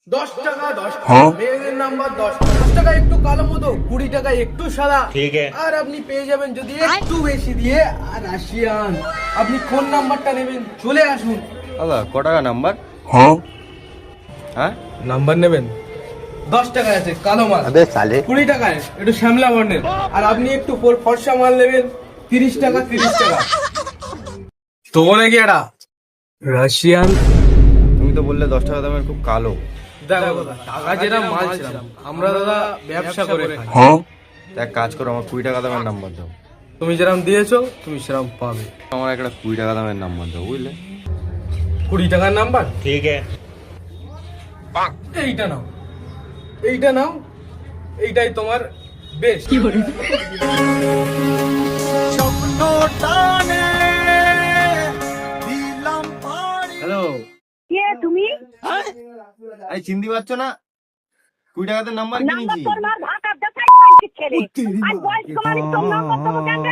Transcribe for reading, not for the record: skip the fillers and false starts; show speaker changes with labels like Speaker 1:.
Speaker 1: 10 টাকা 10 টাকা মেয়েদের নাম্বার 10 টাকা একটু কালো মতো, 20 টাকা একটু সাদা, ঠিক আছে। আর আপনি পেয়ে যাবেন যদি একটু বেশি দিয়ে আর রাশিয়ান। আপনি কোন নাম্বারটা নেবেন চলে আসুন।
Speaker 2: দাদা ক টাকা নাম্বার? হ্যাঁ
Speaker 1: নাম্বার নেবেন 10 টাকা আছে কালো মাল, 20 টাকায় একটু শ্যামলা বর্ণের, আর আপনি একটু ফর্সা মাল নেবেন 30 টাকা 30 টাকা। তো নাকি এটা রাশিয়ান।
Speaker 2: তুমি তো বললে 10 টাকা দামের খুব কালো।
Speaker 1: দেখো দাদা, টাকা যেটা মাল ছিলাম আমরা দাদা ব্যবসা করে খাই।
Speaker 2: এক কাজ করো, আমার 20 টাকা দামের নাম্বার দাও।
Speaker 1: তুমি যেরকম দিয়েছো তুমি সেরকম পাবে।
Speaker 2: আমার একটা 20 টাকা দামের নাম্বার দাও, বুঝলে?
Speaker 1: 20 টাকার নাম্বার, ঠিক আছে। এইটা নাও, এইটা নাও, এইটাই তোমার বেস্ট।
Speaker 2: হ্যালো,
Speaker 3: কে তুমি?
Speaker 2: এই চিনতে পারছো না? 20 টাকাতে নাম্বার
Speaker 3: নাম্বার
Speaker 2: কিনেছি।
Speaker 3: তোর মার ভাত আর দেখাই খাইছিস ছেলে। আজ বয়স কমালি তোর নাম্বার দেবো কেন?